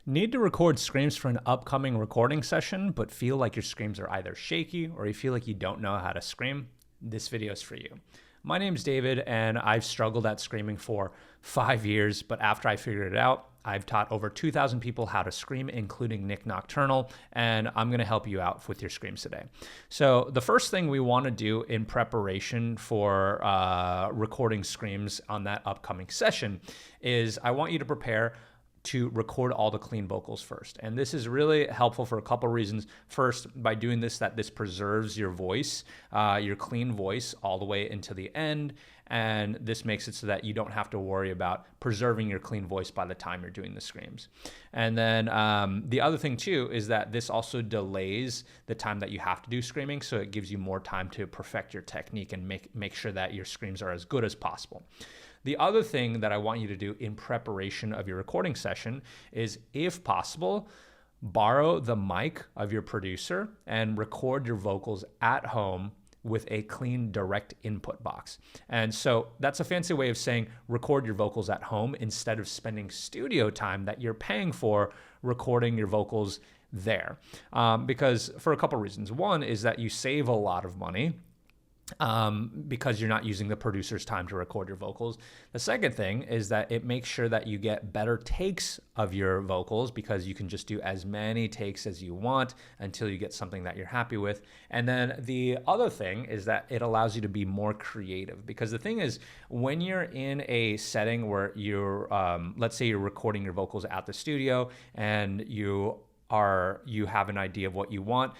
Need to record screams for an upcoming recording session, but feel like your screams are either shaky or you feel like you don't know how to scream? This video is for you. My name's David, and I've struggled at screaming for 5 years, but after I figured it out, I've taught over 2,000 people how to scream, including Nick Nocturnal, and I'm going to help you out with your screams today. So the first thing we want to do in preparation for recording screams on that upcoming session is I want you to prepare to record all the clean vocals first. And this is really helpful for a couple of reasons. First, by doing this, this preserves your voice, your clean voice all the way into the end. And this makes it so that you don't have to worry about preserving your clean voice by the time you're doing the screams. And then the other thing too is that this also delays the time that you have to do screaming. So it gives you more time to perfect your technique and make sure that your screams are as good as possible. The other thing that I want you to do in preparation of your recording session is, if possible, borrow the mic of your producer and record your vocals at home with a clean direct input box. And so that's a fancy way of saying record your vocals at home instead of spending studio time that you're paying for recording your vocals there. Because for a couple reasons. One is that you save a lot of money because you're not using the producer's time to record your vocals. The second thing is that it makes sure that you get better takes of your vocals because you can just do as many takes as you want until you get something that you're happy with. And then the other thing is that it allows you to be more creative, because the thing is, when you're in a setting where you're, let's say you're recording your vocals at the studio and you have an idea of what you want,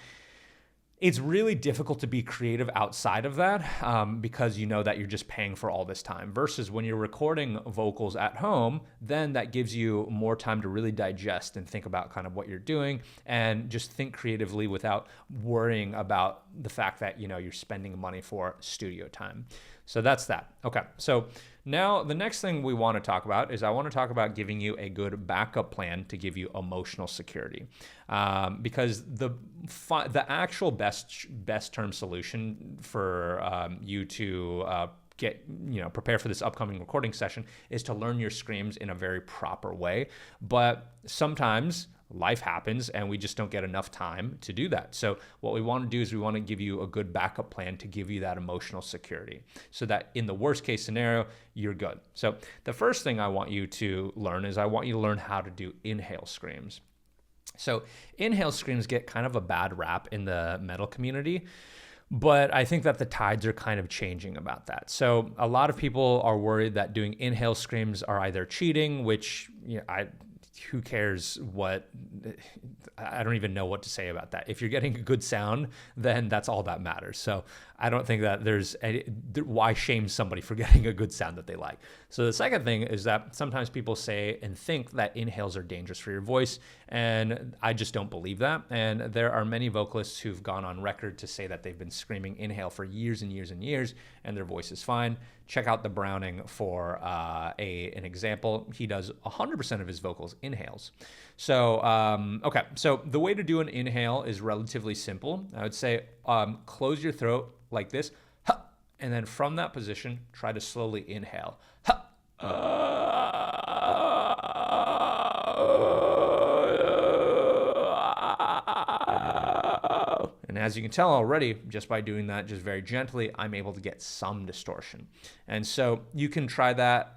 it's really difficult to be creative outside of that because you know that you're just paying for all this time. Versus when you're recording vocals at home, then that gives you more time to really digest and think about kind of what you're doing and just think creatively without worrying about the fact that, you know, you're spending money for studio time. So that's that. Okay, so now the next thing we want to talk about is I want to talk about giving you a good backup plan to give you emotional security, because the actual best term solution for you to prepare for this upcoming recording session is to learn your screams in a very proper way. But sometimes life happens and we just don't get enough time to do that. So what we want to do is we want to give you a good backup plan to give you that emotional security so that in the worst case scenario, you're good. So the first thing I want you to learn is I want you to learn how to do inhale screams. So inhale screams get kind of a bad rap in the metal community, but I think that the tides are kind of changing about that. So a lot of people are worried that doing inhale screams are either cheating, which, you know, who cares what, I don't even know what to say about that. If you're getting a good sound, then that's all that matters. So I don't think that why shame somebody for getting a good sound that they like. So the second thing is that sometimes people say and think that inhales are dangerous for your voice, and I just don't believe that. And there are many vocalists who've gone on record to say that they've been screaming inhale for years and years and years, and their voice is fine. Check out the Browning for an example. He does 100% of his vocals inhales. So, okay, so the way to do an inhale is relatively simple. I would say close your throat like this, and then from that position, try to slowly inhale. And as you can tell already, just by doing that, just very gently, I'm able to get some distortion. And so you can try that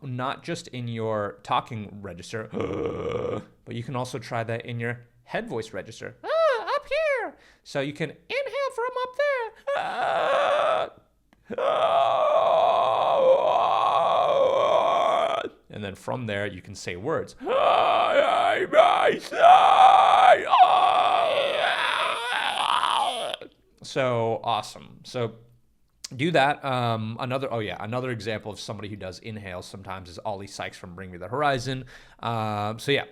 not just in your talking register, but you can also try that in your head voice register. Up here. So you can inhale from up there. And then from there, you can say words. So awesome. So do that. Another example of somebody who does inhales sometimes is Ollie Sykes from Bring Me the Horizon. So yeah,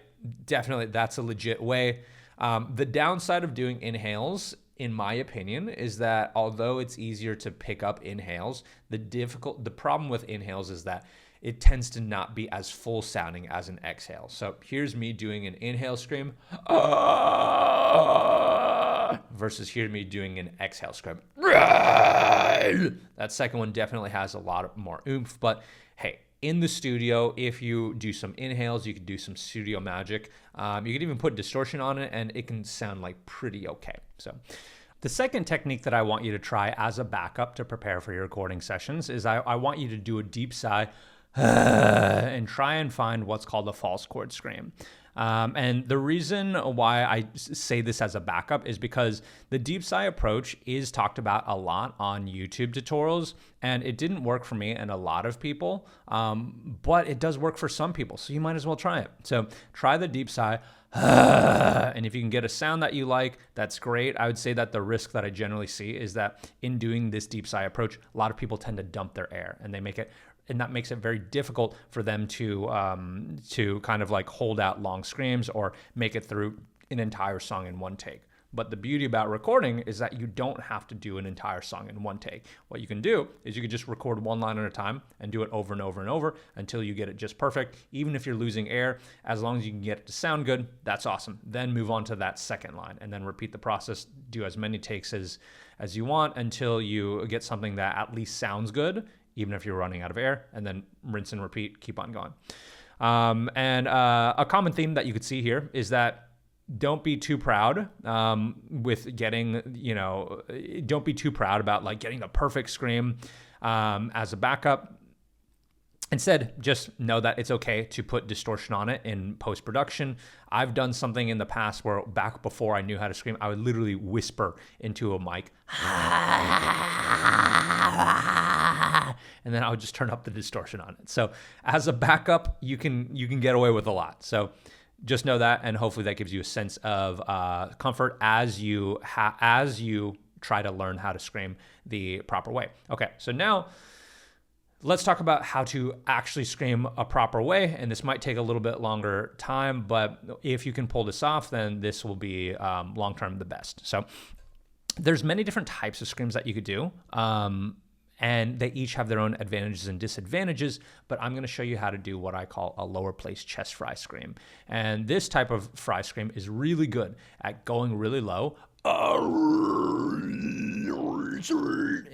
definitely that's a legit way. The downside of doing inhales, in my opinion, is that although it's easier to pick up inhales, the problem with inhales is that it tends to not be as full sounding as an exhale. So here's me doing an inhale scream versus here's me doing an exhale scream. That second one definitely has a lot more oomph, but hey, in the studio, if you do some inhales, you can do some studio magic. You can even put distortion on it and it can sound like pretty okay. So the second technique that I want you to try as a backup to prepare for your recording sessions is I want you to do a deep sigh and try and find what's called a false chord scream. And the reason why I say this as a backup is because the deep sigh approach is talked about a lot on YouTube tutorials, and it didn't work for me and a lot of people, but it does work for some people, so you might as well try it. So try the deep sigh, and if you can get a sound that you like, that's great. I would say that the risk that I generally see is that in doing this deep sigh approach, a lot of people tend to dump their air, and that makes it very difficult for them to kind of like hold out long screams or make it through an entire song in one take. But the beauty about recording is that you don't have to do an entire song in one take. What you can do is you can just record one line at a time and do it over and over and over until you get it just perfect. Even if you're losing air, as long as you can get it to sound good, that's awesome. Then move on to that second line and then repeat the process. Do as many takes as you want until you get something that at least sounds good, even if you're running out of air, and then rinse and repeat, keep on going. And a common theme that you could see here is that don't be too proud with getting, don't be too proud about like getting the perfect scream as a backup. Instead, just know that it's okay to put distortion on it in post-production. I've done something in the past where back before I knew how to scream, I would literally whisper into a mic, and then I would just turn up the distortion on it. So as a backup, you can get away with a lot. So just know that, and hopefully that gives you a sense of comfort as you try to learn how to scream the proper way. Okay, so now let's talk about how to actually scream a proper way, and this might take a little bit longer time, but if you can pull this off, then this will be long-term the best. So there's many different types of screams that you could do, and they each have their own advantages and disadvantages, but I'm gonna show you how to do what I call a lower place chest fry scream. And this type of fry scream is really good at going really low,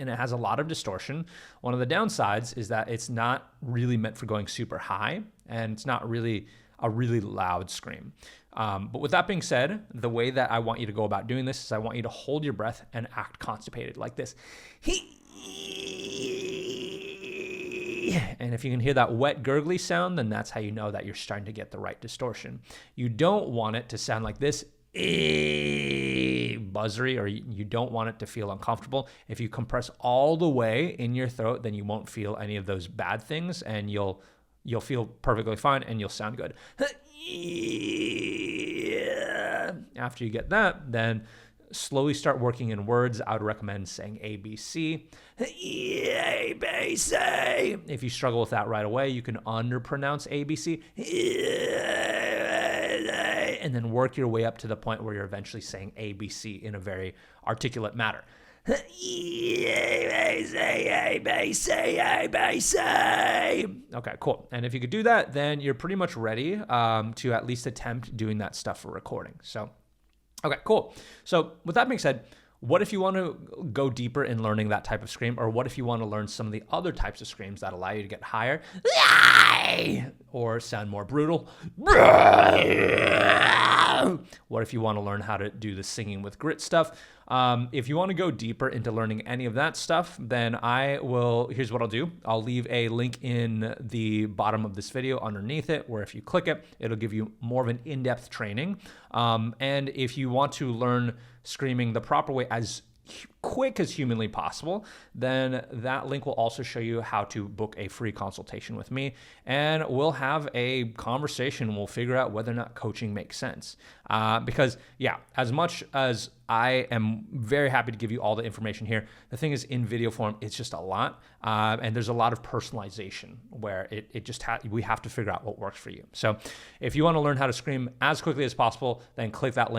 and it has a lot of distortion. One of the downsides is that it's not really meant for going super high, and it's not really a really loud scream. But with that being said, the way that I want you to go about doing this is I want you to hold your breath and act constipated like this. And if you can hear that wet gurgly sound, then that's how you know that you're starting to get the right distortion. You don't want it to sound like this, buzzery, or you don't want it to feel uncomfortable. If you compress all the way in your throat, then you won't feel any of those bad things, and you'll feel perfectly fine and you'll sound good. After you get that, then slowly start working in words. I would recommend saying ABC. ABC. If you struggle with that right away, you can underpronounce ABC. And then work your way up to the point where you're eventually saying ABC in a very articulate manner. Okay, cool. And if you could do that, then you're pretty much ready to at least attempt doing that stuff for recording. So, okay, cool. So with that being said, what if you want to go deeper in learning that type of scream? Or what if you want to learn some of the other types of screams that allow you to get higher or sound more brutal? What if you want to learn how to do the singing with grit stuff? If you want to go deeper into learning any of that stuff, then here's what I'll do. I'll leave a link in the bottom of this video underneath it, where if you click it, it'll give you more of an in-depth training. And if you want to learn screaming the proper way as quick as humanly possible, then that link will also show you how to book a free consultation with me, and we'll have a conversation. We'll figure out whether or not coaching makes sense. Because as much as I am very happy to give you all the information here, the thing is, in video form, it's just a lot, and there's a lot of personalization where we have to figure out what works for you. So if you want to learn how to scream as quickly as possible, then click that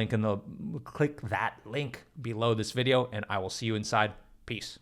link below this video, and I will see you inside. Peace.